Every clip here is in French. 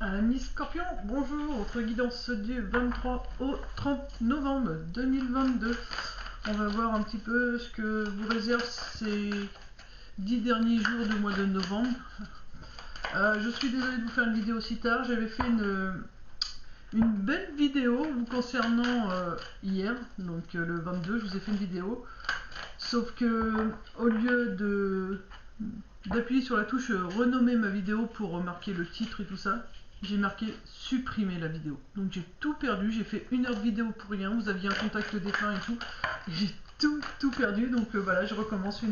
Amis Scorpion, bonjour, votre guidance du 23 au 30 novembre 2022. On va voir un petit peu ce que vous réserve ces 10 derniers jours du mois de novembre. Je suis désolée de vous faire une vidéo si tard, j'avais fait une belle vidéo vous concernant hier, donc le 22, je vous ai fait une vidéo. Sauf que au lieu d'appuyer sur la touche renommer ma vidéo pour marquer le titre et tout ça, j'ai marqué supprimer la vidéo. Donc j'ai tout perdu, j'ai fait 1 heure de vidéo pour rien, vous aviez un contact défunt et tout. J'ai tout perdu, donc voilà, je recommence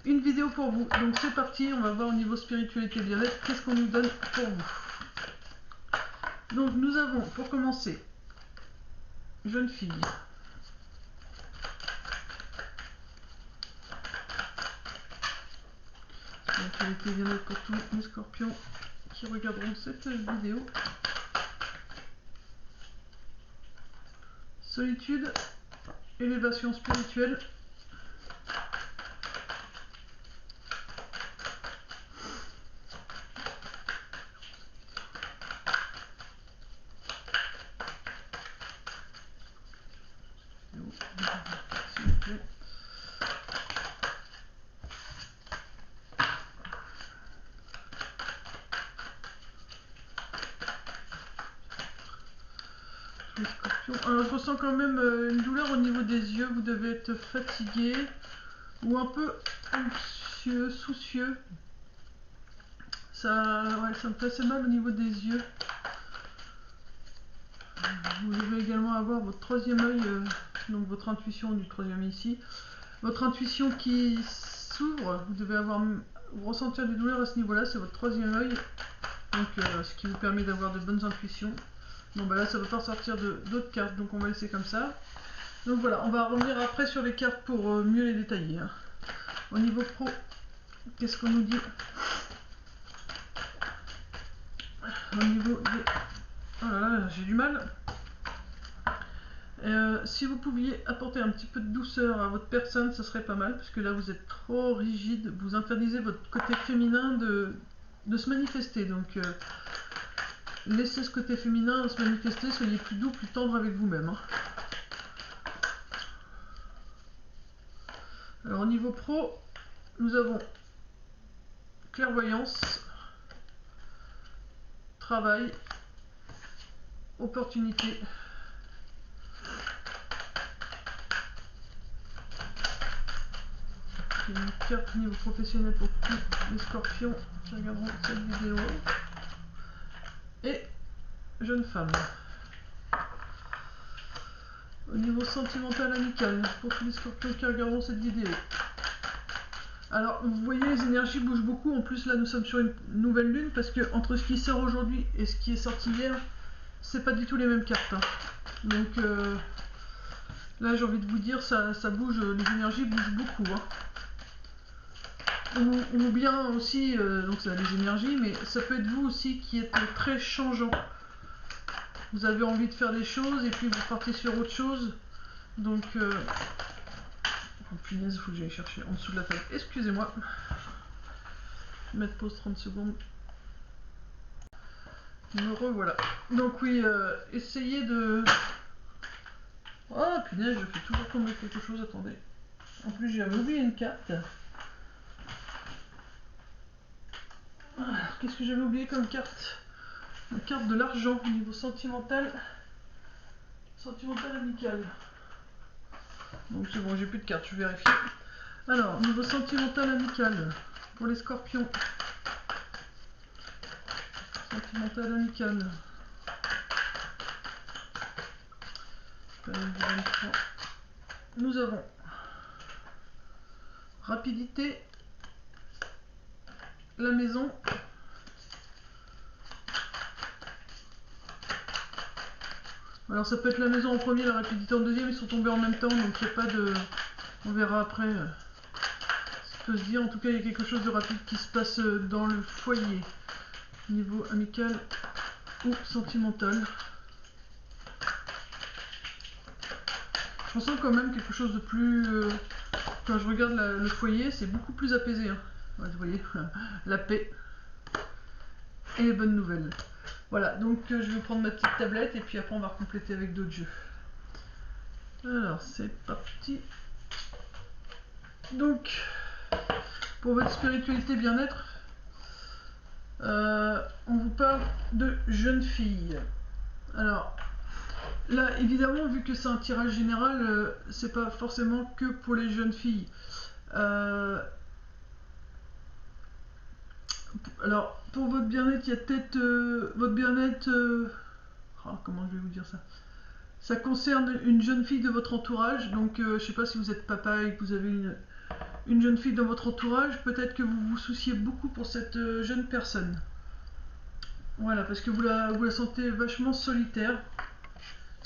une vidéo pour vous. Donc c'est parti, on va voir au niveau spiritualité bien-être, qu'est-ce qu'on nous donne pour vous. Donc nous avons, pour commencer, jeune fille. Spiritualité bien-être pour tous les scorpions qui regarderont cette vidéo. Solitude, élévation spirituelle. S'il vous plaît. Les scorpions. Alors, je ressens quand même une douleur au niveau des yeux. Vous devez être fatigué ou un peu anxieux, soucieux. Ça me fait assez mal au niveau des yeux. Vous devez également avoir votre troisième œil, donc votre intuition du troisième ici. Votre intuition qui s'ouvre. Vous devez ressentir des douleurs à ce niveau-là. C'est votre troisième œil. Donc, ce qui vous permet d'avoir de bonnes intuitions. Bon bah là ça va pas sortir d'autres cartes, donc on va laisser comme ça. Donc voilà, on va revenir après sur les cartes pour mieux les détailler. Hein. Au niveau pro, qu'est-ce qu'on nous dit? Au niveau des... Oh là là, j'ai du mal. Si vous pouviez apporter un petit peu de douceur à votre personne, ça serait pas mal, parce que là vous êtes trop rigide, vous interdisez votre côté féminin de se manifester. Donc laissez ce côté féminin se manifester, soyez plus doux, plus tendre avec vous-même. Hein. Alors au niveau pro, nous avons clairvoyance, travail, opportunité. Une carte niveau professionnel pour tous les scorpions qui regarderont cette vidéo. Et jeune femme. Au niveau sentimental amical, pour tous les scorpions qui regarderont cette vidéo. Alors, vous voyez, les énergies bougent beaucoup. En plus, là, nous sommes sur une nouvelle lune, parce que entre ce qui sort aujourd'hui et ce qui est sorti hier, c'est pas du tout les mêmes cartes. Hein. Donc, là, j'ai envie de vous dire, ça bouge, les énergies bougent beaucoup. Hein. Ou bien aussi, donc ça a les énergies, mais ça peut être vous aussi qui êtes très changeant. Vous avez envie de faire des choses et puis vous partez sur autre chose. Donc, oh punaise, il faut que j'aille chercher en dessous de la table. Excusez-moi. Mettre pause 30 secondes. Me revoilà. Donc oui, essayez de... Oh punaise, je fais toujours tomber quelque chose, attendez. En plus, j'ai oublié une carte. Qu'est-ce que j'avais oublié comme carte? Une carte de l'argent au niveau sentimental. Sentimental amical. Donc c'est bon, j'ai plus de cartes, je vérifie. Alors, niveau sentimental amical, pour les scorpions. Sentimental amical. Nous avons rapidité, la maison, alors ça peut être la maison en premier, la rapidité en deuxième, ils sont tombés en même temps, donc il n'y a pas de... On verra après. Ça peut se dire, en tout cas il y a quelque chose de rapide qui se passe dans le foyer, niveau amical ou sentimental. Je ressens quand même quelque chose de plus... quand je regarde le foyer, c'est beaucoup plus apaisé. Hein. Ouais, vous voyez, la paix et les bonnes nouvelles. Voilà, donc je vais prendre ma petite tablette et puis après on va compléter avec d'autres jeux. Alors c'est parti. Donc, pour votre spiritualité bien-être, on vous parle de jeunes filles. Alors, là, évidemment, vu que c'est un tirage général, c'est pas forcément que pour les jeunes filles. Alors, pour votre bien-être, il y a peut-être votre bien-être. Comment je vais vous dire ça? Ça concerne une jeune fille de votre entourage. Donc, je sais pas si vous êtes papa et que vous avez une jeune fille dans votre entourage. Peut-être que vous vous souciez beaucoup pour cette jeune personne. Voilà, parce que vous la sentez vachement solitaire.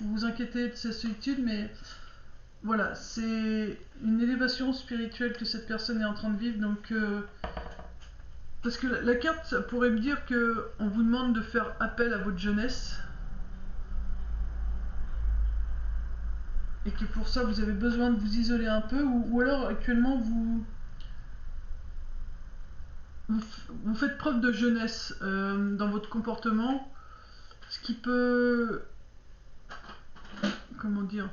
Vous vous inquiétez de sa solitude, mais voilà, c'est une élévation spirituelle que cette personne est en train de vivre. Donc, parce que la carte, ça pourrait me dire que on vous demande de faire appel à votre jeunesse. Et que pour ça, vous avez besoin de vous isoler un peu. Ou alors, actuellement, vous faites preuve de jeunesse dans votre comportement. Ce qui peut... Comment dire?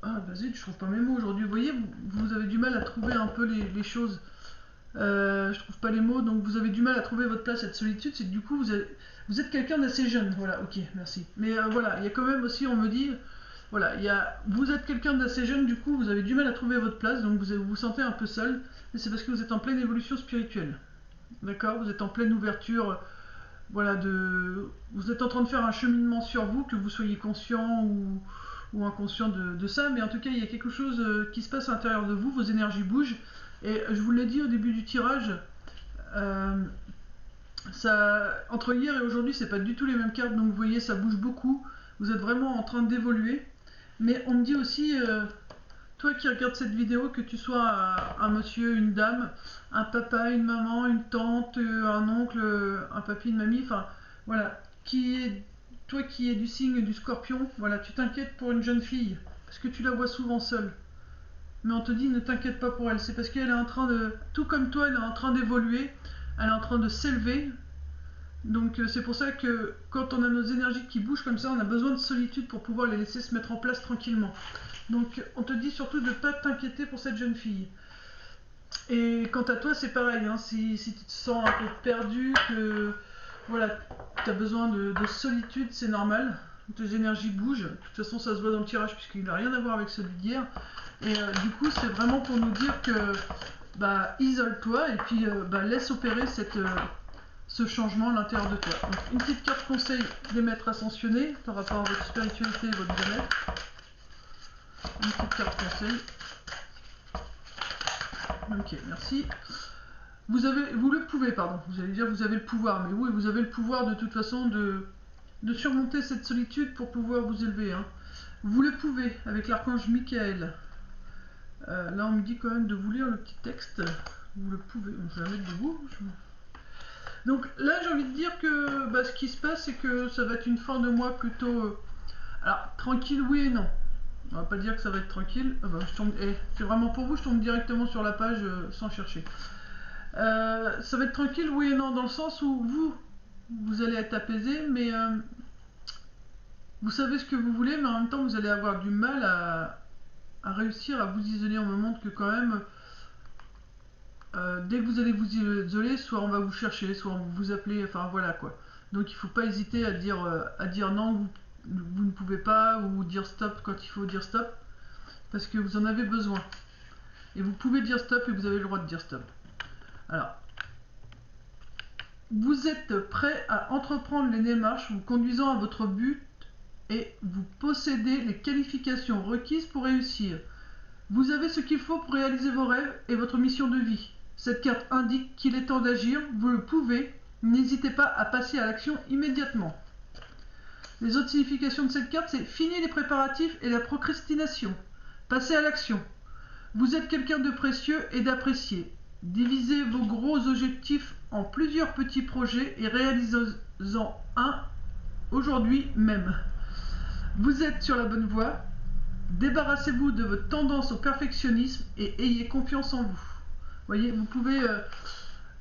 Ah, vas-y, je trouve pas mes mots aujourd'hui. Vous voyez, vous avez du mal à trouver un peu les choses. Je trouve pas les mots, donc vous avez du mal à trouver votre place, cette solitude. C'est que du coup, vous êtes quelqu'un d'assez jeune. Voilà, ok, merci. Mais voilà, il y a quand même aussi, on me dit, voilà, vous êtes quelqu'un d'assez jeune, du coup, vous avez du mal à trouver votre place, donc vous vous sentez un peu seul. Mais c'est parce que vous êtes en pleine évolution spirituelle. D'accord? Vous êtes en pleine ouverture. Voilà, vous êtes en train de faire un cheminement sur vous, que vous soyez conscient ou inconscient de ça, mais en tout cas il y a quelque chose qui se passe à l'intérieur de vous, vos énergies bougent, et je vous l'ai dit au début du tirage, entre hier et aujourd'hui c'est pas du tout les mêmes cartes, donc vous voyez ça bouge beaucoup, vous êtes vraiment en train d'évoluer, mais on me dit aussi, toi qui regardes cette vidéo, que tu sois un monsieur, une dame, un papa, une maman, une tante, un oncle, un papy, une mamie, enfin voilà, toi qui es du signe du Scorpion, voilà, tu t'inquiètes pour une jeune fille, parce que tu la vois souvent seule. Mais on te dit ne t'inquiète pas pour elle, c'est parce qu'elle est en train de, tout comme toi, elle est en train d'évoluer, elle est en train de s'élever. Donc c'est pour ça que quand on a nos énergies qui bougent comme ça, on a besoin de solitude pour pouvoir les laisser se mettre en place tranquillement. Donc on te dit surtout de ne pas t'inquiéter pour cette jeune fille. Et quant à toi, c'est pareil, hein, si tu te sens un peu perdu, que voilà, tu as besoin de solitude, c'est normal. Tes énergies bougent. De toute façon, ça se voit dans le tirage puisqu'il n'a rien à voir avec celui d'hier. Et du coup, c'est vraiment pour nous dire que bah, isole-toi et puis laisse opérer ce changement à l'intérieur de toi. Donc, une petite carte conseil des maîtres ascensionnés par rapport à votre spiritualité et votre bien-être. Une petite carte conseil. Ok, merci. Vous le pouvez, pardon. Vous allez dire vous avez le pouvoir, mais oui, vous avez le pouvoir de toute façon de surmonter cette solitude pour pouvoir vous élever. Hein. Vous le pouvez avec l'archange Michael. Là, on me dit quand même de vous lire le petit texte. Vous le pouvez. Je vais la mettre debout. Donc là, j'ai envie de dire que ce qui se passe, c'est que ça va être une fin de mois plutôt... alors, tranquille, oui et non. On va pas dire que ça va être tranquille. C'est vraiment pour vous, je tombe directement sur la page sans chercher. Ça va être tranquille, oui et non, dans le sens où vous allez être apaisé, mais vous savez ce que vous voulez, mais en même temps, vous allez avoir du mal à réussir à vous isoler. On me montre que quand même, dès que vous allez vous isoler, soit on va vous chercher, soit on va vous appeler, enfin voilà quoi. Donc il ne faut pas hésiter à dire non, vous ne pouvez pas, ou dire stop quand il faut dire stop, parce que vous en avez besoin. Et vous pouvez dire stop et vous avez le droit de dire stop. Alors, vous êtes prêt à entreprendre les démarches vous conduisant à votre but et vous possédez les qualifications requises pour réussir. Vous avez ce qu'il faut pour réaliser vos rêves et votre mission de vie. Cette carte indique qu'il est temps d'agir, vous le pouvez, n'hésitez pas à passer à l'action immédiatement. Les autres significations de cette carte, c'est fini les préparatifs et la procrastination. Passez à l'action. Vous êtes quelqu'un de précieux et d'apprécié. Divisez vos gros objectifs en plusieurs petits projets et réalisez-en un aujourd'hui même. Vous êtes sur la bonne voie. Débarrassez-vous de votre tendance au perfectionnisme et ayez confiance en vous. Voyez, vous pouvez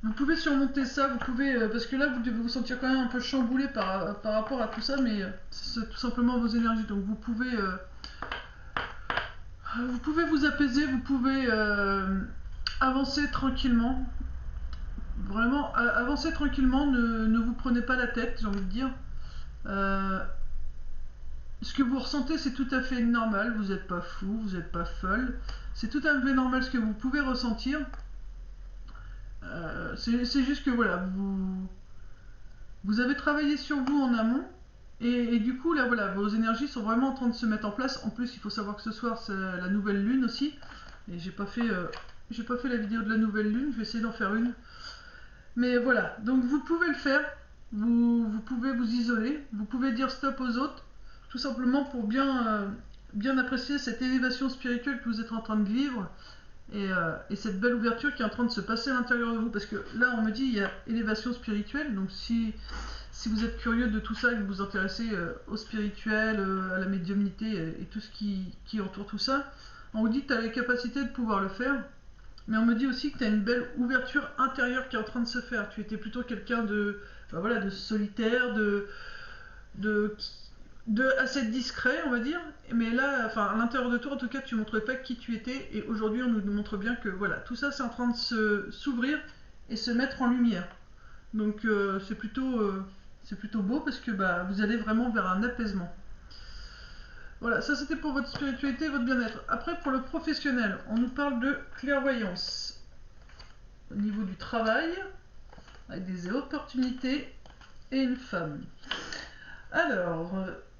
vous pouvez surmonter ça, vous pouvez, parce que là vous devez vous sentir quand même un peu chamboulé par rapport à tout ça, mais c'est tout simplement vos énergies. Donc vous pouvez vous apaiser, vous pouvez avancer tranquillement. Vraiment, avancez tranquillement, ne vous prenez pas la tête, j'ai envie de dire. Ce que vous ressentez, c'est tout à fait normal, vous n'êtes pas fou, vous n'êtes pas folle. C'est tout à fait normal ce que vous pouvez ressentir. C'est juste que voilà, vous avez travaillé sur vous en amont. Et du coup, là, voilà, vos énergies sont vraiment en train de se mettre en place. En plus, il faut savoir que ce soir, c'est la nouvelle lune aussi. Et j'ai pas fait la vidéo de la nouvelle lune, je vais essayer d'en faire une. Mais voilà, donc vous pouvez le faire. Vous pouvez vous isoler. Vous pouvez dire stop aux autres. Tout simplement pour bien apprécier cette élévation spirituelle que vous êtes en train de vivre. Et cette belle ouverture qui est en train de se passer à l'intérieur de vous. Parce que là, on me dit, il y a élévation spirituelle. Donc si vous êtes curieux de tout ça et que vous vous intéressez au spirituel, à la médiumnité et tout ce qui entoure tout ça, on vous dit que tu as la capacité de pouvoir le faire. Mais on me dit aussi que tu as une belle ouverture intérieure qui est en train de se faire. Tu étais plutôt quelqu'un de solitaire, assez discret, on va dire. Mais là, enfin, à l'intérieur de toi, en tout cas, tu montrais pas qui tu étais. Et aujourd'hui, on nous montre bien que voilà, tout ça, c'est en train de s'ouvrir et se mettre en lumière. Donc, c'est plutôt beau parce que vous allez vraiment vers un apaisement. Voilà, ça c'était pour votre spiritualité et votre bien-être. Après, pour le professionnel, on nous parle de clairvoyance. Au niveau du travail, avec des opportunités et une femme. Alors,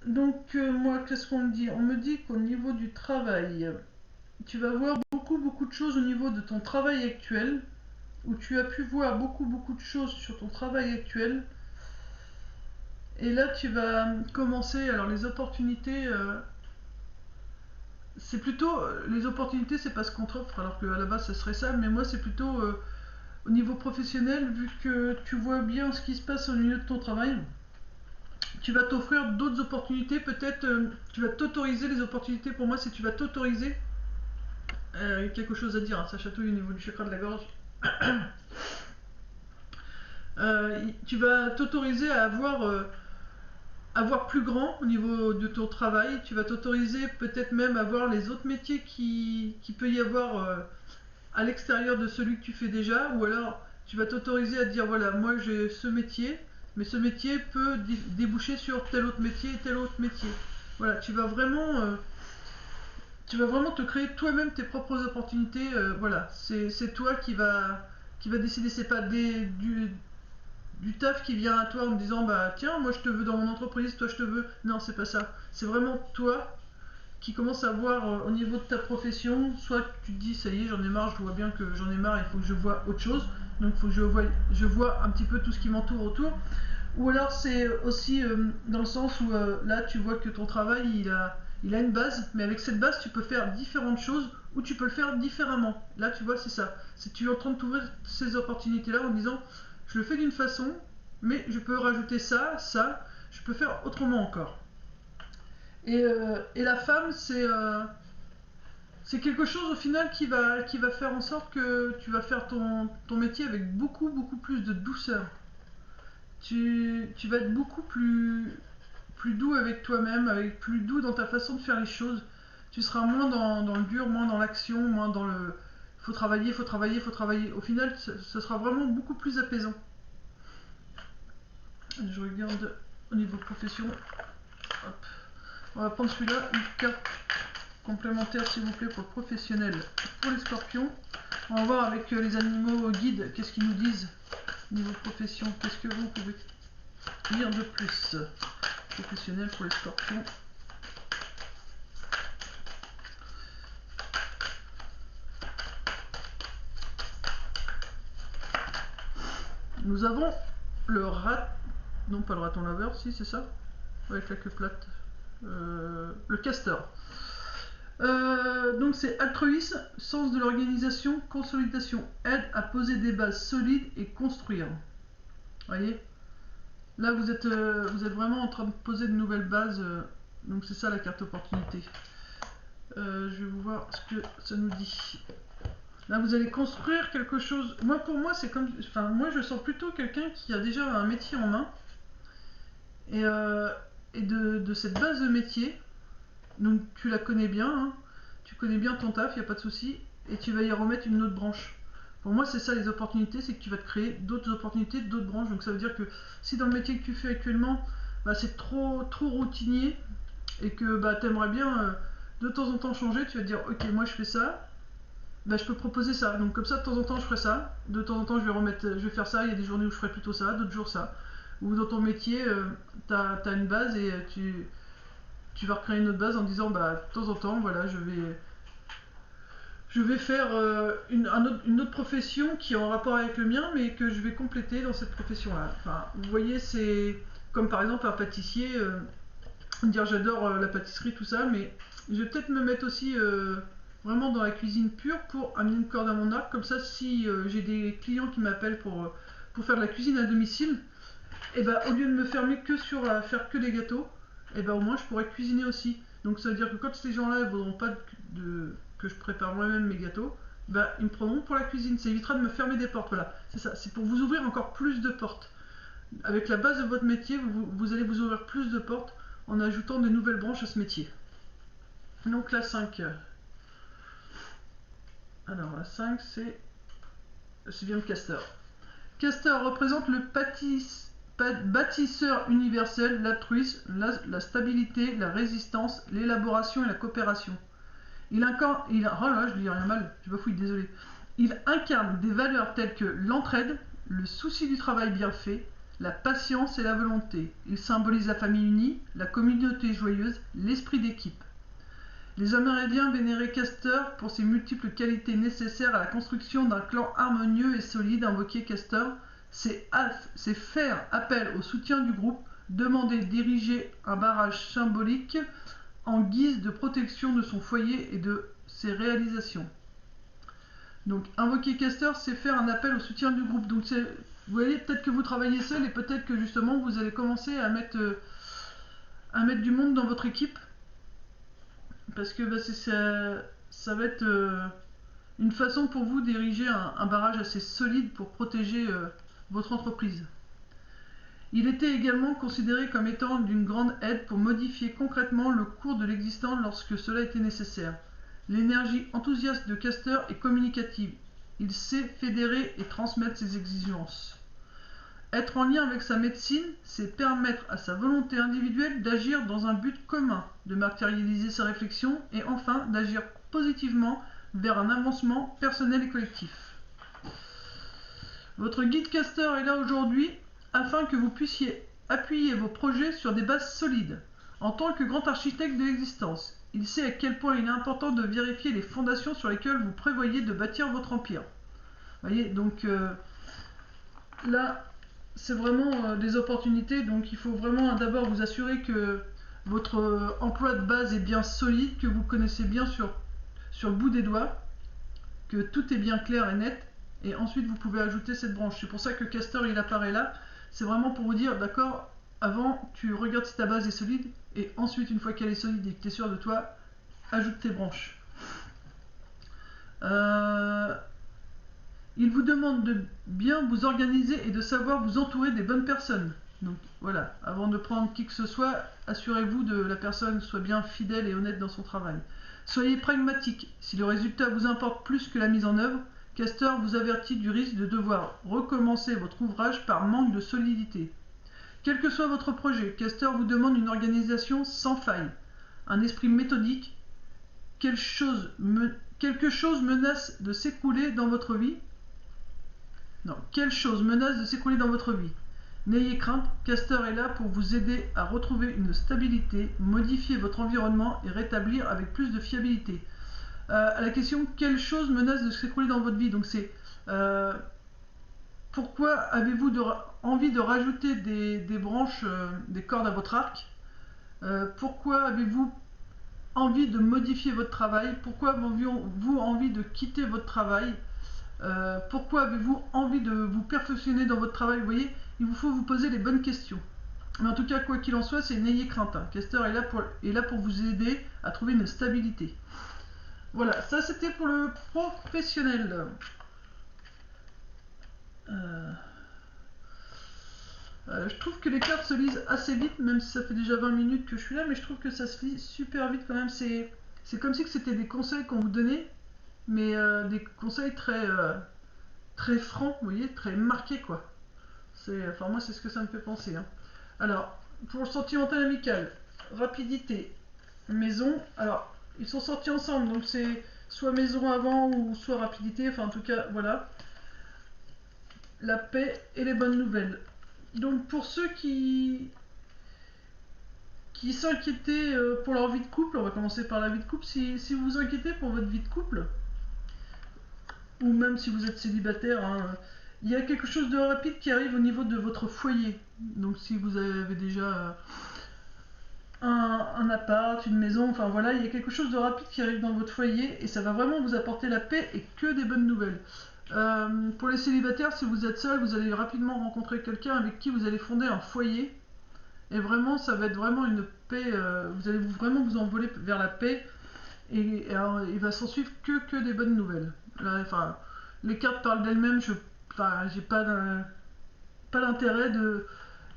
moi, qu'est-ce qu'on me dit? On me dit qu'au niveau du travail, tu vas voir beaucoup de choses au niveau de ton travail actuel, où tu as pu voir beaucoup de choses sur ton travail actuel. Et là, tu vas commencer, alors les opportunités, c'est plutôt, les opportunités, c'est pas ce qu'on t'offre, alors qu'à la base, ça serait ça, mais moi, c'est plutôt au niveau professionnel, vu que tu vois bien ce qui se passe au milieu de ton travail. Tu vas t'offrir d'autres opportunités, peut-être tu vas t'autoriser les opportunités. Pour moi, c'est tu vas t'autoriser quelque chose à dire, hein, ça chatouille au niveau du chakra de la gorge. Tu vas t'autoriser à avoir plus grand au niveau de ton travail. Tu vas t'autoriser peut-être même à voir les autres métiers qui peut y avoir à l'extérieur de celui que tu fais déjà, ou alors tu vas t'autoriser à dire voilà, moi j'ai ce métier, mais ce métier peut déboucher sur tel autre métier et tel autre métier. Voilà, tu vas vraiment te créer toi-même tes propres opportunités. Voilà, c'est toi qui va décider. C'est pas du taf qui vient à toi en me disant bah tiens, moi je te veux dans mon entreprise, toi je te veux. Non, c'est pas ça. C'est vraiment toi qui commence à voir au niveau de ta profession, soit tu te dis ça y est, j'en ai marre, je vois bien que j'en ai marre, il faut que je vois autre chose, donc il faut que je vois un petit peu tout ce qui m'entoure autour. Ou alors c'est aussi dans le sens où là tu vois que ton travail il a une base, mais avec cette base tu peux faire différentes choses ou tu peux le faire différemment. Là tu vois, c'est ça. C'est tu es en train de trouver ces opportunités là en disant je le fais d'une façon, mais je peux rajouter ça, je peux faire autrement encore. Et la femme, c'est quelque chose au final qui va faire en sorte que tu vas faire ton métier avec beaucoup plus de douceur. Tu vas être beaucoup plus doux avec toi-même, avec plus doux dans ta façon de faire les choses. Tu seras moins dans le dur, moins dans l'action, moins dans le faut travailler. Au final, ce sera vraiment beaucoup plus apaisant. Je regarde au niveau profession. Hop. On va prendre celui-là, une carte complémentaire s'il vous plaît pour le professionnel, pour les scorpions. On va voir avec les animaux guides qu'est-ce qu'ils nous disent niveau profession. Qu'est-ce que vous pouvez dire de plus? Professionnel pour les scorpions. Nous avons le rat, non pas le raton laveur, si c'est ça, avec la queue plate, le castor. Donc c'est altruisme, sens de l'organisation, consolidation, aide à poser des bases solides et construire. Voyez, là vous êtes vraiment en train de poser de nouvelles bases, donc c'est ça la carte opportunité. Je vais vous voir ce que ça nous dit. Là, vous allez construire quelque chose. Moi, pour moi, c'est comme... Enfin, moi, je sens plutôt quelqu'un qui a déjà un métier en main. Et, de cette base de métier, donc tu la connais bien, hein, tu connais bien ton taf, il n'y a pas de souci, et tu vas y remettre une autre branche. Pour moi, c'est ça les opportunités, c'est que tu vas te créer d'autres opportunités, d'autres branches. Donc ça veut dire que si dans le métier que tu fais actuellement, bah, c'est trop routinier, et que bah, tu aimerais bien de temps en temps changer, tu vas te dire, ok, moi je fais ça, bah, je peux proposer ça. Donc comme ça, de temps en temps, je ferai ça. De temps en temps, je vais faire ça. Il y a des journées où je ferai plutôt ça, d'autres jours ça. Ou dans ton métier, tu as une base et tu vas recréer une autre base en disant, bah, de temps en temps, voilà, je vais faire une autre profession qui est en rapport avec le mien, mais que je vais compléter dans cette profession-là. Enfin, vous voyez, c'est comme par exemple un pâtissier, dire j'adore la pâtisserie, tout ça, mais je vais peut-être me mettre aussi vraiment dans la cuisine pure pour amener une corde à mon arc. Comme ça, si j'ai des clients qui m'appellent pour faire de la cuisine à domicile, et ben au lieu de me fermer que sur faire que des gâteaux, et ben au moins je pourrais cuisiner aussi. Donc ça veut dire que quand ces gens-là ne voudront pas que je prépare moi-même mes gâteaux, ben, ils me prendront pour la cuisine. Ça évitera de me fermer des portes. Voilà, c'est ça. C'est pour vous ouvrir encore plus de portes. Avec la base de votre métier, vous allez vous ouvrir plus de portes en ajoutant de nouvelles branches à ce métier. Donc la 5. Alors la 5, c'est bien le castor. Castor représente le bâtisseur universel, l'altruisme, la stabilité, la résistance, l'élaboration et la coopération. Oh là, je dis rien mal, je bafouille, désolé. Il incarne des valeurs telles que l'entraide, le souci du travail bien fait, la patience et la volonté. Il symbolise la famille unie, la communauté joyeuse, l'esprit d'équipe. Les Amérindiens vénéraient Castor pour ses multiples qualités nécessaires à la construction d'un clan harmonieux et solide. Invoquer Castor, c'est faire appel au soutien du groupe, demander d'ériger un barrage symbolique en guise de protection de son foyer et de ses réalisations. Donc invoquer Castor, c'est faire un appel au soutien du groupe. Donc vous voyez, peut-être que vous travaillez seul et peut-être que justement vous allez commencer à mettre du monde dans votre équipe. Parce que bah, ça va être une façon pour vous d'ériger un barrage assez solide pour protéger votre entreprise. Il était également considéré comme étant d'une grande aide pour modifier concrètement le cours de l'existant lorsque cela était nécessaire. L'énergie enthousiaste de Castor est communicative. Il sait fédérer et transmettre ses exigences. Être en lien avec sa médecine, c'est permettre à sa volonté individuelle d'agir dans un but commun, de matérialiser sa réflexion et enfin d'agir positivement vers un avancement personnel et collectif. Votre guide Castor est là aujourd'hui afin que vous puissiez appuyer vos projets sur des bases solides. En tant que grand architecte de l'existence, il sait à quel point il est important de vérifier les fondations sur lesquelles vous prévoyez de bâtir votre empire. Vous voyez, donc là, c'est vraiment des opportunités, donc il faut vraiment d'abord vous assurer que votre emploi de base est bien solide, que vous connaissez bien sur le bout des doigts, que tout est bien clair et net, et ensuite vous pouvez ajouter cette branche. C'est pour ça que Castor il apparaît là, c'est vraiment pour vous dire, d'accord, avant tu regardes si ta base est solide, et ensuite une fois qu'elle est solide et que tu es sûr de toi, ajoute tes branches. Il vous demande de bien vous organiser et de savoir vous entourer des bonnes personnes. Donc voilà, avant de prendre qui que ce soit, assurez-vous de la personne soit bien fidèle et honnête dans son travail. Soyez pragmatique. Si le résultat vous importe plus que la mise en œuvre, Castor vous avertit du risque de devoir recommencer votre ouvrage par manque de solidité. Quel que soit votre projet, Castor vous demande une organisation sans faille, un esprit méthodique. Quelque chose menace de s'écrouler dans votre vie. Non, quelle chose menace de s'écrouler dans votre vie? N'ayez crainte, Castor est là pour vous aider à retrouver une stabilité, modifier votre environnement et rétablir avec plus de fiabilité. À la question quelle chose menace de s'écrouler dans votre vie, donc c'est pourquoi avez-vous envie de rajouter des branches, des cordes à votre arc? Pourquoi avez-vous envie de modifier votre travail? Pourquoi avez-vous envie de quitter votre travail? Pourquoi avez-vous envie de vous perfectionner dans votre travail? Vous voyez, il vous faut vous poser les bonnes questions. Mais en tout cas, quoi qu'il en soit, c'est n'ayez crainte. Castor est là pour vous aider à trouver une stabilité. Voilà, ça c'était pour le professionnel. Je trouve que les cartes se lisent assez vite, même si ça fait déjà 20 minutes que je suis là, mais je trouve que ça se lit super vite quand même. C'est comme si c'était des conseils qu'on vous donnait, mais des conseils très francs, vous voyez, très marqués quoi. Enfin moi c'est ce que ça me fait penser. Hein. Alors, pour le sentimental amical, rapidité, maison. Alors, ils sont sortis ensemble, donc c'est soit maison avant ou soit rapidité, enfin en tout cas, voilà. La paix et les bonnes nouvelles. Donc pour ceux qui s'inquiétaient pour leur vie de couple, on va commencer par la vie de couple, si vous vous inquiétez pour votre vie de couple, ou même si vous êtes célibataire, hein, il y a quelque chose de rapide qui arrive au niveau de votre foyer. Donc si vous avez déjà un appart, une maison, enfin voilà, il y a quelque chose de rapide qui arrive dans votre foyer et ça va vraiment vous apporter la paix et que des bonnes nouvelles. Pour les célibataires, si vous êtes seul, vous allez rapidement rencontrer quelqu'un avec qui vous allez fonder un foyer. Et vraiment, ça va être vraiment une paix. Vous allez vraiment vous envoler vers la paix. Et alors, il va s'en suivre que des bonnes nouvelles. Là, enfin, les cartes parlent d'elles-mêmes. J'ai pas l'intérêt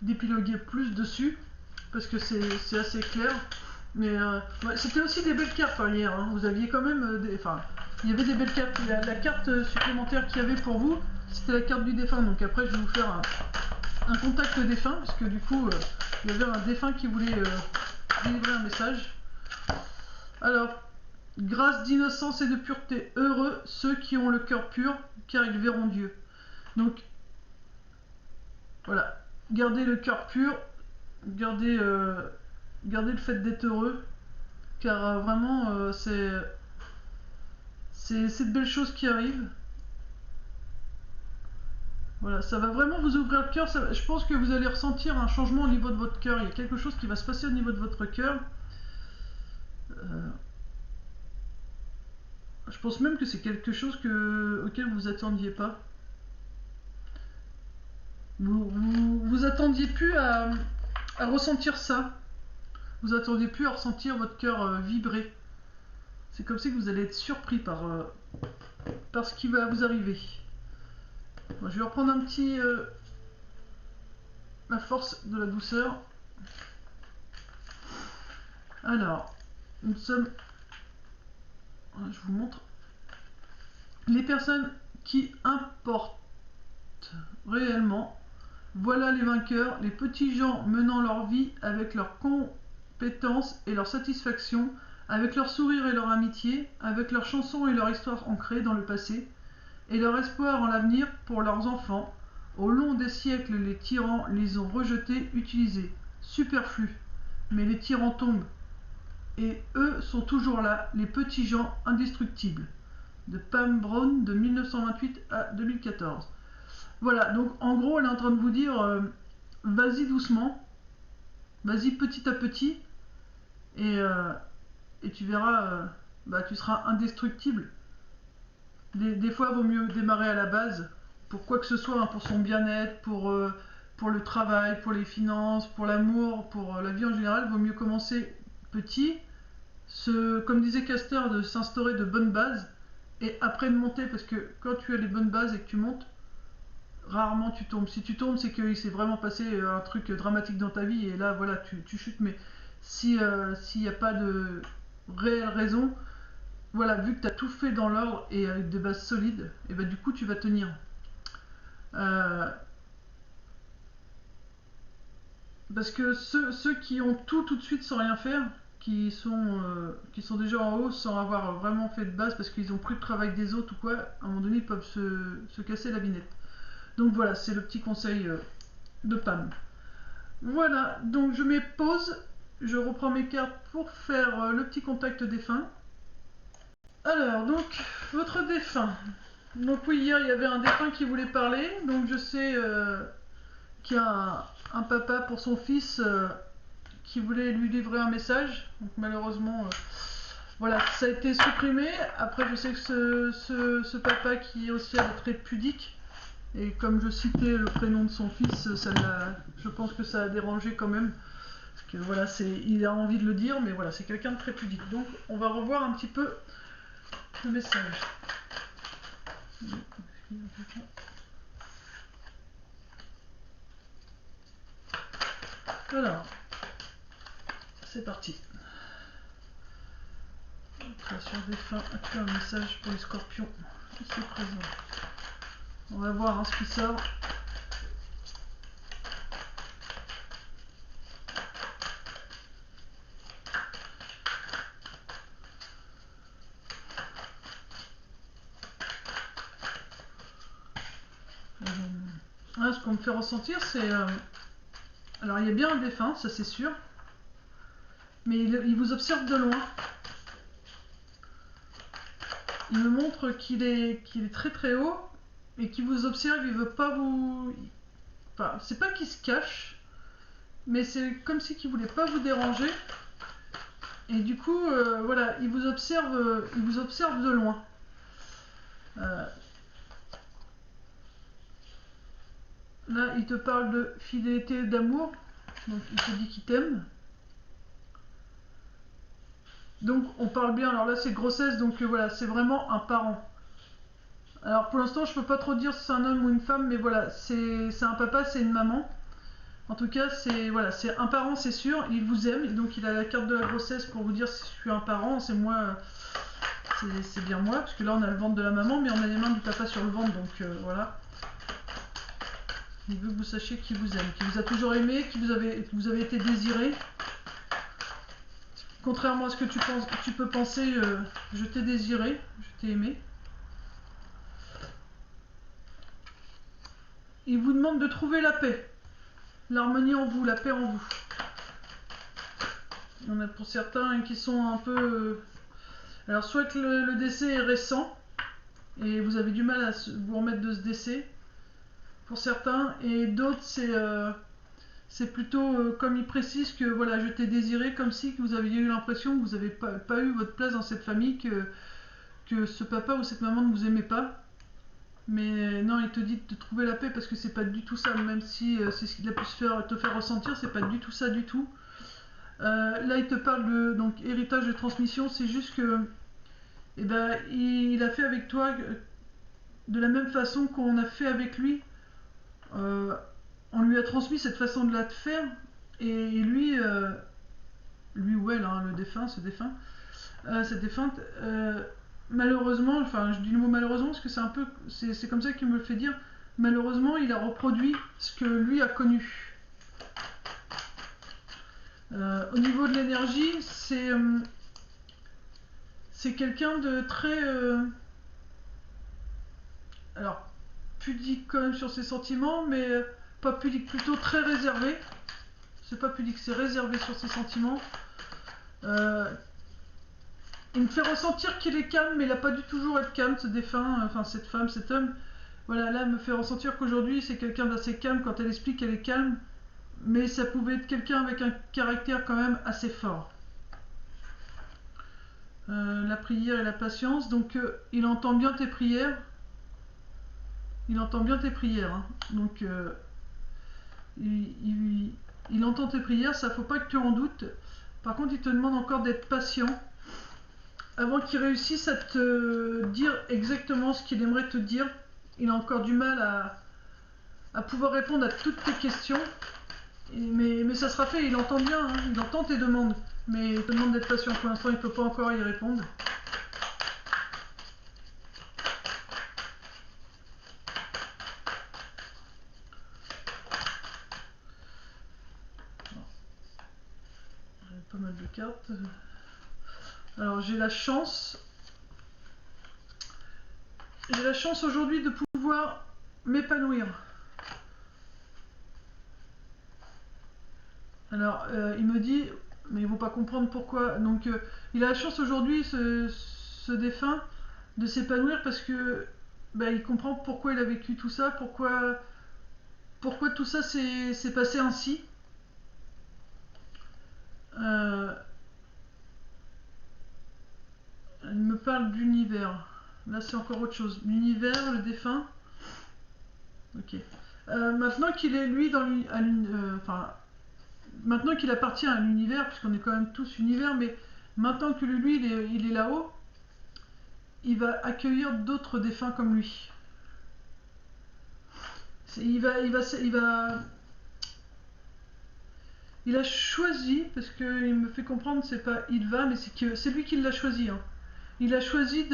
d'épiloguer plus dessus parce que c'est assez clair. Mais ouais, c'était aussi des belles cartes hein, hier. Hein. Vous aviez quand même il y avait des belles cartes. La carte supplémentaire qu'il y avait pour vous, c'était la carte du défunt. Donc après, je vais vous faire un contact défunt parce que du coup, il y avait un défunt qui voulait délivrer un message. Alors, grâce d'innocence et de pureté, heureux ceux qui ont le cœur pur, car ils verront Dieu. Donc, voilà, gardez le cœur pur, gardez le fait d'être heureux, car vraiment, c'est de belles choses qui arrivent. Voilà, ça va vraiment vous ouvrir le cœur. Je pense que vous allez ressentir un changement au niveau de votre cœur. Il y a quelque chose qui va se passer au niveau de votre cœur. Je pense même que c'est quelque chose auquel vous attendiez pas. Vous attendiez plus à ressentir ça. Vous attendiez plus à ressentir votre cœur vibrer. C'est comme si vous allez être surpris par ce qui va vous arriver. Bon, je vais reprendre un petit la force de la douceur. Alors, nous sommes. Je vous montre. Les personnes qui importent réellement. Voilà les vainqueurs, les petits gens menant leur vie avec leurs compétences et leur satisfaction, avec leur sourire et leur amitié, avec leurs chansons et leur histoire ancrée dans le passé, et leur espoir en l'avenir pour leurs enfants. Au long des siècles, les tyrans les ont rejetés, utilisés, superflus. Mais les tyrans tombent, et eux sont toujours là, les petits gens indestructibles. De Pam Brown de 1928 à 2014. Voilà, donc en gros, elle est en train de vous dire vas-y doucement, vas-y petit à petit, et tu verras, tu seras indestructible. Des fois, il vaut mieux démarrer à la base, pour quoi que ce soit, hein, pour son bien-être, pour le travail, pour les finances, pour l'amour, pour la vie en général, il vaut mieux commencer petit, comme disait Castor, de s'instaurer de bonnes bases, et après de monter, parce que quand tu as les bonnes bases et que tu montes, rarement tu tombes. Si tu tombes, c'est qu'il s'est vraiment passé un truc dramatique dans ta vie et là, voilà, tu chutes. Mais s'il n'y a pas de réelle raison, voilà, vu que tu as tout fait dans l'ordre et avec des bases solides, et bah du coup, tu vas tenir. Parce que ceux qui ont tout de suite sans rien faire, qui sont déjà en haut sans avoir vraiment fait de base parce qu'ils ont pris le travail des autres ou quoi, à un moment donné, ils peuvent se casser la binette. Donc voilà, c'est le petit conseil de Pam. Voilà, donc je mets pause, je reprends mes cartes pour faire le petit contact défunt. Alors, donc, votre défunt. Donc oui, hier, il y avait un défunt qui voulait parler, donc je sais qu'il y a un papa pour son fils qui voulait lui livrer un message. Donc malheureusement, voilà, ça a été supprimé. Après, je sais que ce papa qui est aussi très pudique, et comme je citais le prénom de son fils, je pense que ça a dérangé quand même. Parce que voilà, il a envie de le dire, mais voilà, c'est quelqu'un de très pudique. Donc on va revoir un petit peu le message. Alors, c'est parti. Création des fins, accueille un message pour les scorpions ici présents. On va voir hein, ce qui sort. Ce qu'on me fait ressentir, c'est... alors, il y a bien un défunt, ça c'est sûr. Mais il vous observe de loin. Il me montre qu'il est très très haut et qu'il vous observe, il veut pas vous... Enfin, c'est pas qu'il se cache, mais c'est comme si qu'il voulait pas vous déranger. Et du coup, voilà, il vous observe de loin. Là, il te parle de fidélité, d'amour. Donc, il te dit qu'il t'aime. Donc, on parle bien. Alors là, c'est grossesse, donc voilà, c'est vraiment un parent. Alors, pour l'instant, je peux pas trop dire si c'est un homme ou une femme, mais voilà, c'est un papa, c'est une maman. En tout cas, c'est voilà, c'est un parent, c'est sûr. Il vous aime, donc il a la carte de la grossesse pour vous dire si je suis un parent. C'est moi, c'est bien moi, parce que là, on a le ventre de la maman, mais on a les mains du papa sur le ventre, donc voilà. Il veut que vous sachiez qu'il vous aime, qu'il vous a toujours aimé, que vous avez été désiré. Contrairement à ce que tu peux penser, je t'ai désiré, je t'ai aimé. Il vous demande de trouver la paix, l'harmonie en vous, la paix en vous. On a pour certains qui sont un peu... alors soit que le décès est récent, et vous avez du mal à vous remettre de ce décès, pour certains, et d'autres c'est plutôt comme il précise que voilà, je t'ai désiré, comme si que vous aviez eu l'impression que vous n'avez pas eu votre place dans cette famille, que ce papa ou cette maman ne vous aimait pas. Mais non, il te dit de trouver la paix parce que c'est pas du tout ça, même si c'est ce qu'il a pu te faire ressentir, c'est pas du tout ça du tout. Là, il te parle de donc héritage de transmission, c'est juste que eh ben, il a fait avec toi de la même façon qu'on a fait avec lui. On lui a transmis cette façon de la faire, et lui ou elle, hein, le défunt, cette défunte, malheureusement, enfin je dis le mot malheureusement parce que c'est comme ça qu'il me le fait dire, malheureusement il a reproduit ce que lui a connu. Au niveau de l'énergie, c'est quelqu'un de très... alors, pudique quand même sur ses sentiments, mais pas pudique, plutôt très réservé. C'est pas pudique, c'est réservé sur ses sentiments. Il me fait ressentir qu'il est calme, mais il n'a pas dû toujours être calme, ce défunt, enfin cette femme, cet homme. Voilà, là, elle me fait ressentir qu'aujourd'hui, c'est quelqu'un d'assez calme. Quand elle explique qu'elle est calme, mais ça pouvait être quelqu'un avec un caractère quand même assez fort. La prière et la patience, donc il entend bien tes prières. Il entend bien tes prières, hein. Donc il entend tes prières, ça faut pas que tu en doutes. Par contre, il te demande encore d'être patient avant qu'il réussisse à te dire exactement ce qu'il aimerait te dire. Il a encore du mal à pouvoir répondre à toutes tes questions. Mais ça sera fait, il entend bien, hein, il entend tes demandes. Mais il te demande d'être patient. Pour l'instant, il ne peut pas encore y répondre. J'ai pas mal de cartes. Alors, j'ai la chance. J'ai la chance aujourd'hui de pouvoir m'épanouir. Alors, il me dit, mais ils vont pas comprendre pourquoi. Donc, il a la chance aujourd'hui, ce défunt, de s'épanouir parce que bah, il comprend pourquoi il a vécu tout ça, pourquoi tout ça s'est passé ainsi. Il me parle d'univers. Là, c'est encore autre chose. L'univers, le défunt. Ok. Maintenant qu'il est lui dans maintenant qu'il appartient à l'univers, puisqu'on est quand même tous univers, mais maintenant que lui il est là-haut, il va accueillir d'autres défunts comme lui. Il a choisi, parce qu'il me fait comprendre, c'est pas il va, mais c'est lui qui l'a choisi. Hein. Il a choisi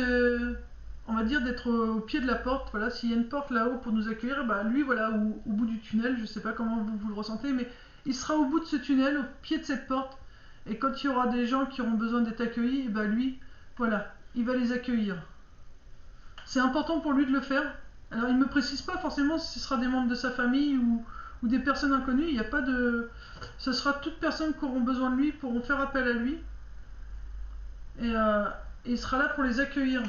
on va dire, d'être au pied de la porte. Voilà, s'il y a une porte là-haut pour nous accueillir, bah lui, voilà, au bout du tunnel, je sais pas comment vous le ressentez, mais il sera au bout de ce tunnel, au pied de cette porte. Et quand il y aura des gens qui auront besoin d'être accueillis, et bah lui, voilà, il va les accueillir. C'est important pour lui de le faire. Alors il ne me précise pas forcément si ce sera des membres de sa famille ou des personnes inconnues. Il n'y a pas de... Ce sera toutes personnes qui auront besoin de lui, pourront faire appel à lui. Et il sera là pour les accueillir.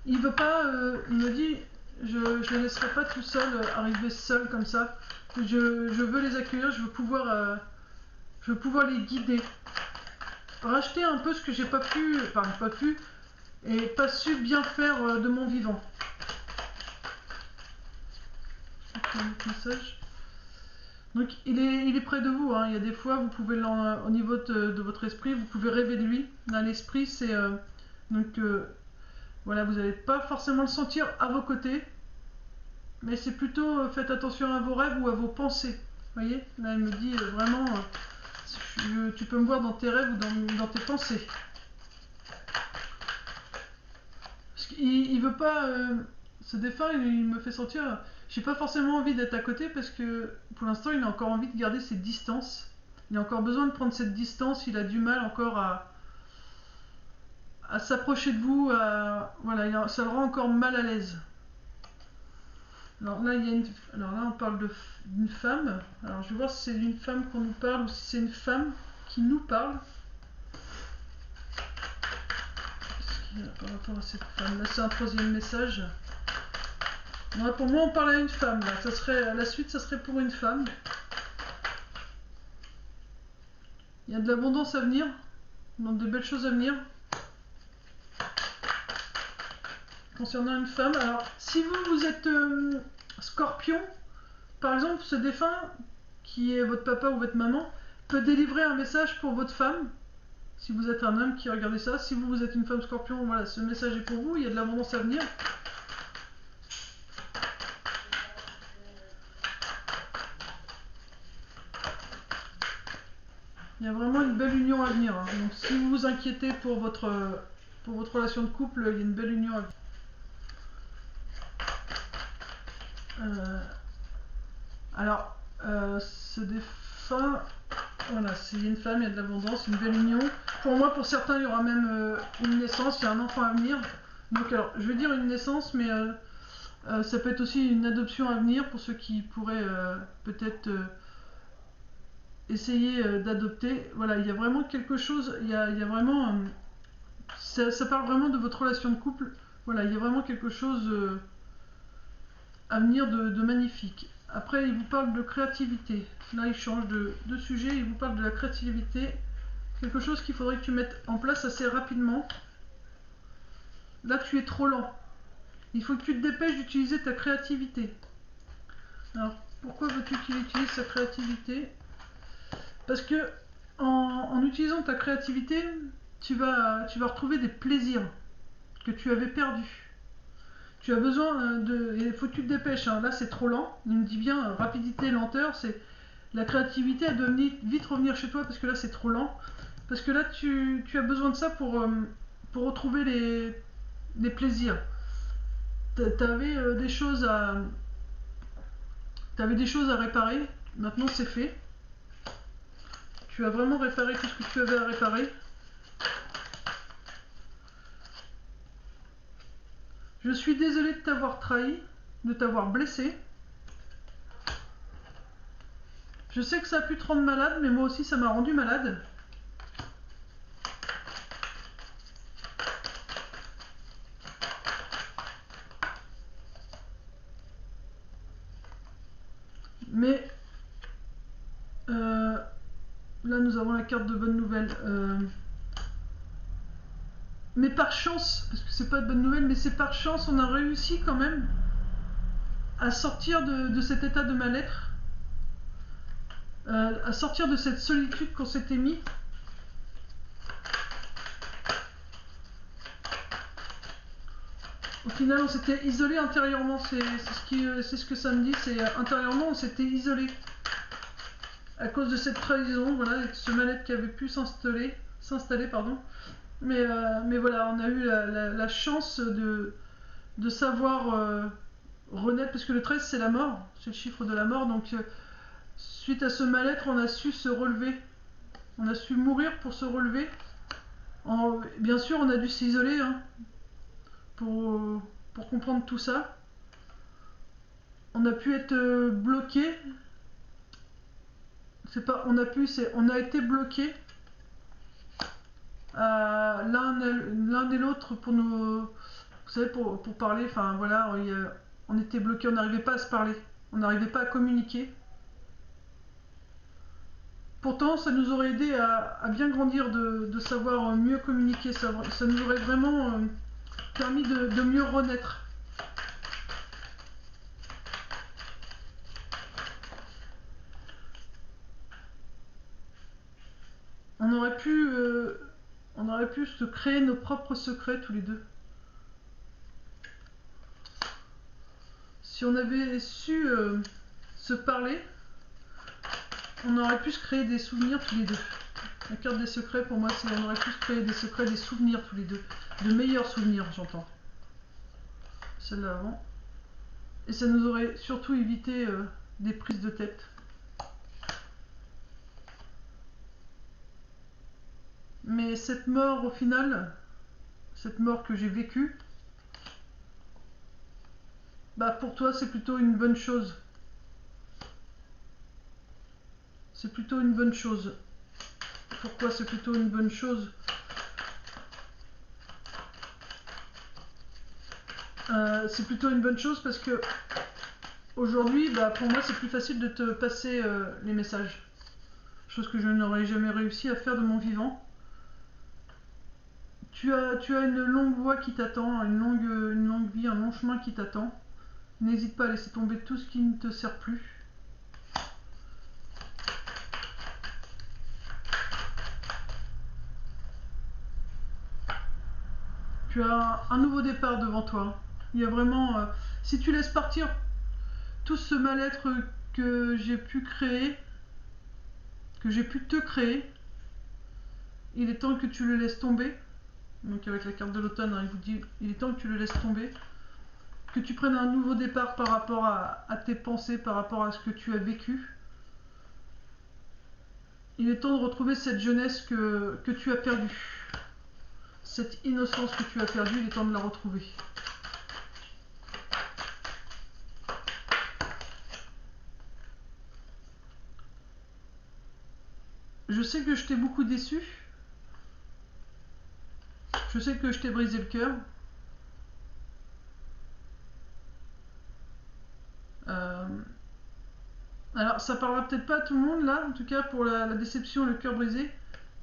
Il veut pas... il me dit, je ne les laisserai pas tout seul, arriver seul comme ça. Je veux les accueillir, je veux pouvoir les guider. Racheter un peu ce que j'ai pas pu... Enfin, pas pu... Et pas su bien faire de mon vivant. Message. Donc il est près de vous. Hein. Il y a des fois, vous pouvez au niveau de votre esprit, vous pouvez rêver de lui. Dans l'esprit, c'est voilà, vous n'allez pas forcément le sentir à vos côtés, mais c'est plutôt faites attention à vos rêves ou à vos pensées. Vous voyez, là il me dit vraiment, tu peux me voir dans tes rêves ou dans tes pensées. Parce qu'il veut pas ce défunt, il me fait sentir. J'ai pas forcément envie d'être à côté parce que pour l'instant il a encore envie de garder ses distances. Il a encore besoin de prendre cette distance, il a du mal encore à s'approcher de vous, voilà, ça le rend encore mal à l'aise. Alors là, alors là on parle d'une femme. Alors je vais voir si c'est d'une femme qu'on nous parle ou si c'est une femme qui nous parle. Qu'est-ce qu'il y a par rapport à cette femme? Là c'est un troisième message. Ouais, pour moi, on parle à une femme. Là. Ça serait, la suite, ça serait pour une femme. Il y a de l'abondance à venir. Donc, de belles choses à venir. Concernant une femme. Alors, si vous êtes scorpion, par exemple, ce défunt, qui est votre papa ou votre maman, peut délivrer un message pour votre femme. Si vous êtes un homme qui regardez ça. Si vous êtes une femme scorpion, voilà, ce message est pour vous. Il y a de l'abondance à venir. Il y a vraiment une belle union à venir. Hein. Donc si vous vous inquiétez pour votre relation de couple, il y a une belle union à venir. Alors, ce défunt, voilà, c'est une femme, il y a de l'abondance, une belle union. Pour moi, pour certains, il y aura même une naissance, il y a un enfant à venir. Donc alors, je vais dire une naissance, mais ça peut être aussi une adoption à venir pour ceux qui pourraient peut-être... essayer d'adopter. Voilà, il y a vraiment quelque chose, il y a vraiment... ça parle vraiment de votre relation de couple. Voilà, il y a vraiment quelque chose à venir de magnifique. Après, il vous parle de créativité. Là, il change de sujet, il vous parle de la créativité. Quelque chose qu'il faudrait que tu mettes en place assez rapidement. Là, tu es trop lent. Il faut que tu te dépêches d'utiliser ta créativité. Alors, pourquoi veux-tu qu'il utilise sa créativité ? Parce que en utilisant ta créativité, tu vas retrouver des plaisirs que tu avais perdus. Tu as besoin il faut que tu te dépêches. Hein. Là, c'est trop lent. Il me dit bien rapidité, lenteur. C'est la créativité, elle doit vite revenir chez toi parce que là, c'est trop lent. Parce que là, tu as besoin de ça pour retrouver les plaisirs. T'avais des choses à réparer. Maintenant, c'est fait. Tu as vraiment réparé tout ce que tu avais à réparer. Je suis désolée de t'avoir trahi, de t'avoir blessé. Je sais que ça a pu te rendre malade, mais moi aussi ça m'a rendu malade. Mais là nous avons la carte de bonne nouvelle. Mais par chance, parce que c'est pas de bonne nouvelle, mais c'est par chance, on a réussi quand même à sortir de cet état de mal-être, à sortir de cette solitude qu'on s'était mis. final, on s'était isolé intérieurement. C'est ce que ça me dit. C'est intérieurement, on s'était isolé à cause de cette trahison, voilà, avec ce mal-être qui avait pu s'installer, pardon. Mais voilà, on a eu la chance de savoir renaître, parce que le 13 c'est la mort, c'est le chiffre de la mort. Donc suite à ce mal-être, on a su se relever, on a su mourir pour se relever. Bien sûr, on a dû s'isoler hein, pour comprendre tout ça. On a pu être bloqué. C'est pas, on a été bloqué l'un et l'autre pour nous, vous savez, pour parler. Enfin voilà, on était bloqué, on n'arrivait pas à se parler, on n'arrivait pas à communiquer. Pourtant, ça nous aurait aidé à bien grandir, de savoir mieux communiquer. Ça nous aurait vraiment permis de mieux renaître. On aurait pu se créer nos propres secrets tous les deux. Si on avait su se parler, on aurait pu se créer des souvenirs tous les deux. La carte des secrets, pour moi, c'est on aurait pu se créer des secrets, des souvenirs tous les deux. De meilleurs souvenirs, j'entends. Celle-là avant. Et ça nous aurait surtout évité des prises de tête. Mais cette mort, au final, cette mort que j'ai vécue, bah pour toi, c'est plutôt une bonne chose. C'est plutôt une bonne chose. Pourquoi c'est plutôt une bonne chose? C'est plutôt une bonne chose parce que aujourd'hui, bah, pour moi, c'est plus facile de te passer les messages. Chose que je n'aurais jamais réussi à faire de mon vivant. Tu as une longue voie qui t'attend, une longue vie, un long chemin qui t'attend. N'hésite pas à laisser tomber tout ce qui ne te sert plus. Tu as un nouveau départ devant toi. Il y a vraiment... si tu laisses partir tout ce mal-être que j'ai pu créer, que j'ai pu te créer, il est temps que tu le laisses tomber. Donc avec la carte de l'automne, hein, il vous dit, il est temps que tu le laisses tomber. Que tu prennes un nouveau départ par rapport à tes pensées, par rapport à ce que tu as vécu. Il est temps de retrouver cette jeunesse que tu as perdue. Cette innocence que tu as perdue, il est temps de la retrouver. Je sais que je t'ai beaucoup déçu. Je sais que je t'ai brisé le cœur. Alors, ça parlera peut-être pas à tout le monde là, en tout cas pour la déception, le cœur brisé,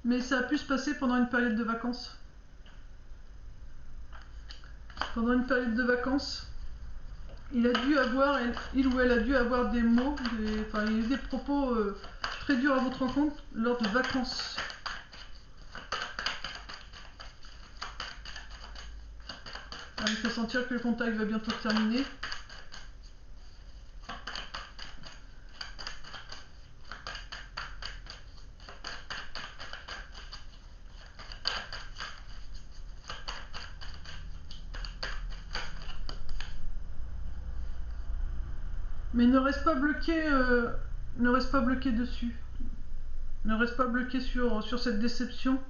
mais ça a pu se passer pendant une période de vacances. Pendant une période de vacances, il ou elle a dû avoir des mots, il y a eu des propos très durs à votre rencontre lors de vacances. Alors, il faut sentir que le contact va bientôt se terminer. Mais ne reste pas bloqué, dessus. Ne reste pas bloqué sur cette déception,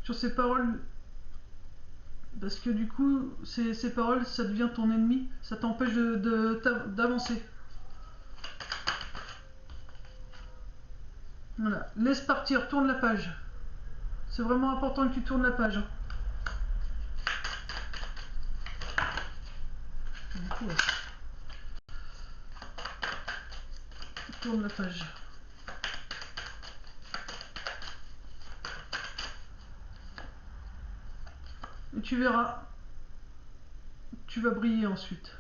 sur ces paroles. Parce que du coup, ces paroles, ça devient ton ennemi. Ça t'empêche d'avancer. Voilà. Laisse partir, tourne la page. C'est vraiment important que tu tournes la page. Tourne la page. Et tu verras, tu vas briller ensuite.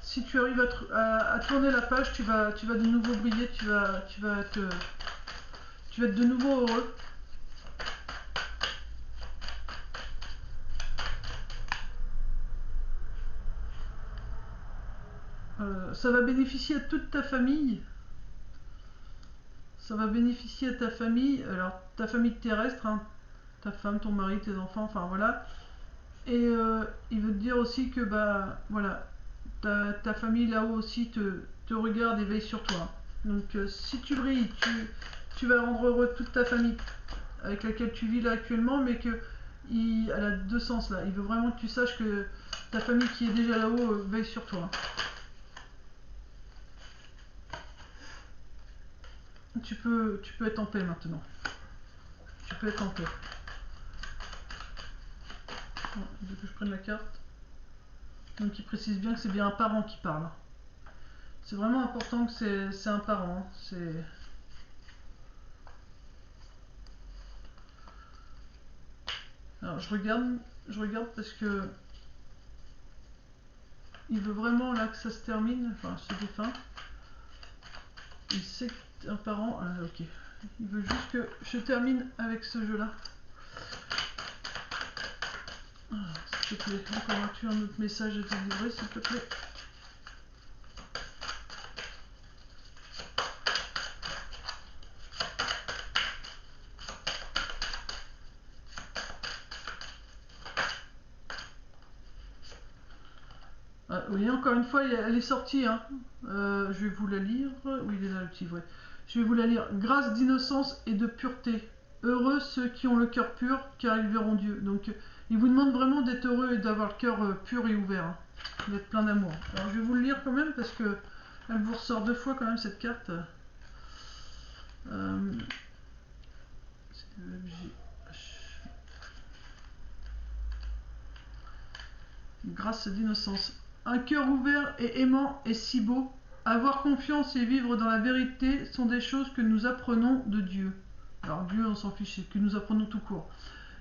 Si tu arrives à tourner la page, tu vas de nouveau briller, tu vas être de nouveau heureux. Ça va bénéficier à toute ta famille. Ça va bénéficier à ta famille, alors ta famille terrestre, hein, ta femme, ton mari, tes enfants, enfin voilà. Et il veut te dire aussi que bah voilà, ta famille là-haut aussi te regarde et veille sur toi. Donc si tu brilles, tu vas rendre heureux toute ta famille avec laquelle tu vis là actuellement, mais que elle a deux sens là. Il veut vraiment que tu saches que ta famille qui est déjà là-haut veille sur toi. Tu peux être en paix maintenant. Tu peux être en paix. Bon, il veut que je prenne la carte. Donc il précise bien que c'est bien un parent qui parle. C'est vraiment important que c'est un parent. Hein. C'est... Alors je regarde parce que il veut vraiment là que ça se termine, enfin c'est défunt. Il sait que t'es un parent. Ah, ok. Il veut juste que je termine avec ce jeu-là. Ah, s'il te plaît, encore as-tu un autre message à délivrer, s'il te plaît? Ah, oui, encore une fois, elle est sortie. Hein. Je vais vous la lire. Oui, il est là le petit vrai. Je vais vous la lire. Grâce d'innocence et de pureté. Heureux ceux qui ont le cœur pur, car ils verront Dieu. Donc, il vous demande vraiment d'être heureux et d'avoir le cœur pur et ouvert. Hein. D'être plein d'amour. Alors, je vais vous le lire quand même parce que elle vous ressort deux fois quand même cette carte. C'est le FGH. Grâce d'innocence. Un cœur ouvert et aimant est si beau. Avoir confiance et vivre dans la vérité sont des choses que nous apprenons de Dieu. Alors Dieu, on s'en fiche, c'est que nous apprenons tout court.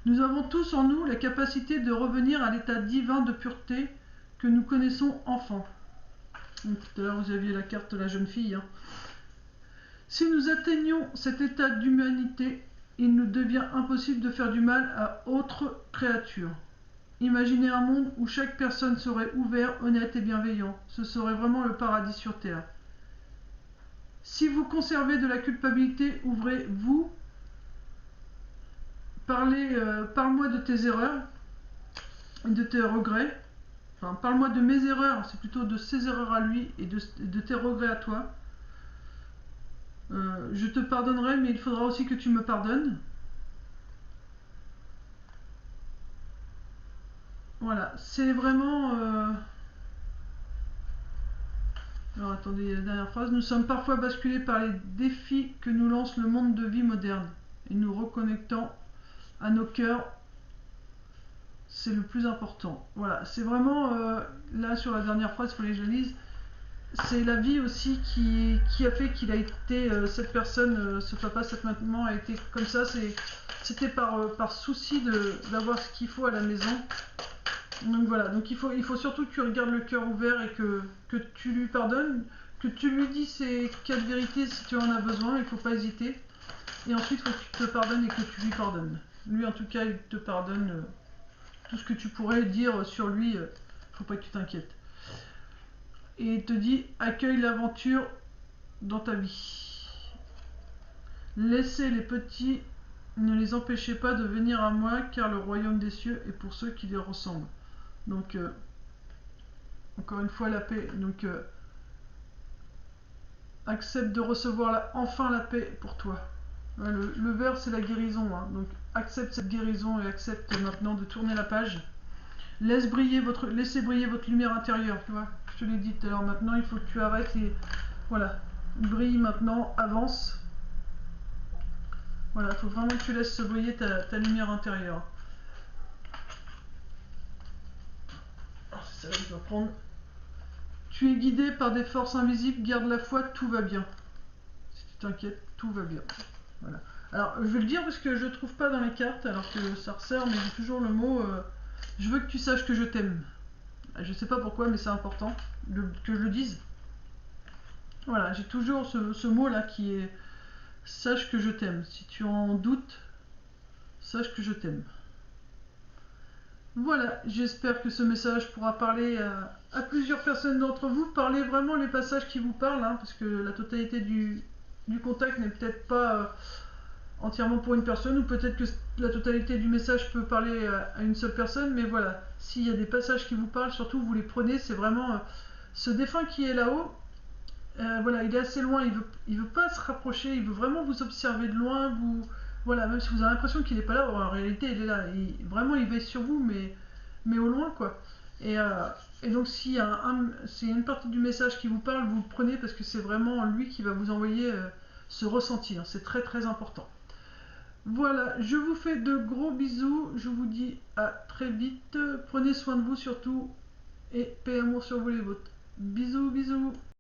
Nous avons tous en nous la capacité de revenir à l'état divin de pureté que nous connaissons enfant. Donc, tout à l'heure, vous aviez la carte de la jeune fille. Hein. Si nous atteignons cet état d'humanité, il nous devient impossible de faire du mal à autre créature. Imaginez un monde où chaque personne serait ouverte, honnête et bienveillant. Ce serait vraiment le paradis sur Terre. Si vous conservez de la culpabilité, ouvrez-vous. Parle-moi de tes erreurs et de tes regrets. Enfin, parle-moi de mes erreurs, c'est plutôt de ses erreurs à lui et de tes regrets à toi. Je te pardonnerai, mais il faudra aussi que tu me pardonnes. Voilà, c'est vraiment... Alors attendez, la dernière phrase. Nous sommes parfois basculés par les défis que nous lance le monde de vie moderne. Et nous reconnectant à nos cœurs, c'est le plus important. Voilà, c'est vraiment... là, sur la dernière phrase, il faut que je la lise. C'est la vie aussi qui a fait qu'il a été... cette personne, ce papa, cette maman a été comme ça. C'était par souci d'avoir ce qu'il faut à la maison. Donc voilà, donc il faut surtout que tu regardes le cœur ouvert et que tu lui pardonnes, que tu lui dis ces quatre vérités si tu en as besoin, il faut pas hésiter. Et ensuite, il faut que tu te pardonnes et que tu lui pardonnes. Lui, en tout cas, il te pardonne tout ce que tu pourrais dire sur lui, faut pas que tu t'inquiètes. Et il te dit, accueille l'aventure dans ta vie. Laissez les petits, ne les empêchez pas de venir à moi, car le royaume des cieux est pour ceux qui les ressemblent. Donc, encore une fois, la paix. Donc, accepte de recevoir enfin la paix pour toi. Le vert, c'est la guérison. Hein. Donc, accepte cette guérison et accepte maintenant de tourner la page. Laissez briller votre lumière intérieure. Tu vois, je te l'ai dit tout à l'heure. Maintenant, il faut que tu arrêtes et voilà, brille maintenant, avance. Voilà, il faut vraiment que tu laisses se briller ta lumière intérieure. C'est ça que je dois prendre. Tu es guidé par des forces invisibles, garde la foi, tout va bien. Si tu t'inquiètes, tout va bien. Voilà. Alors, je vais le dire parce que je ne trouve pas dans les cartes, alors que ça ressort, mais j'ai toujours le mot je veux que tu saches que je t'aime. Je ne sais pas pourquoi, mais c'est important que je le dise. Voilà, j'ai toujours ce mot-là qui est sache que je t'aime. Si tu en doutes, sache que je t'aime. Voilà, j'espère que ce message pourra parler à plusieurs personnes d'entre vous, parlez vraiment les passages qui vous parlent, hein, parce que la totalité du contact n'est peut-être pas entièrement pour une personne, ou peut-être que la totalité du message peut parler à une seule personne, mais voilà, s'il y a des passages qui vous parlent, surtout vous les prenez, c'est vraiment ce défunt qui est là-haut. Voilà, il est assez loin, il veut pas se rapprocher, il veut vraiment vous observer de loin, voilà, même si vous avez l'impression qu'il est pas là, en réalité il est là, vraiment il veille sur vous, mais au loin quoi. Et, euh, et donc s'il y a une partie du message qui vous parle, vous le prenez parce que c'est vraiment lui qui va vous envoyer ce ressenti, hein, c'est très très important. Voilà, je vous fais de gros bisous, je vous dis à très vite, prenez soin de vous surtout, et paix et amour sur vous les vôtres. Bisous, bisous.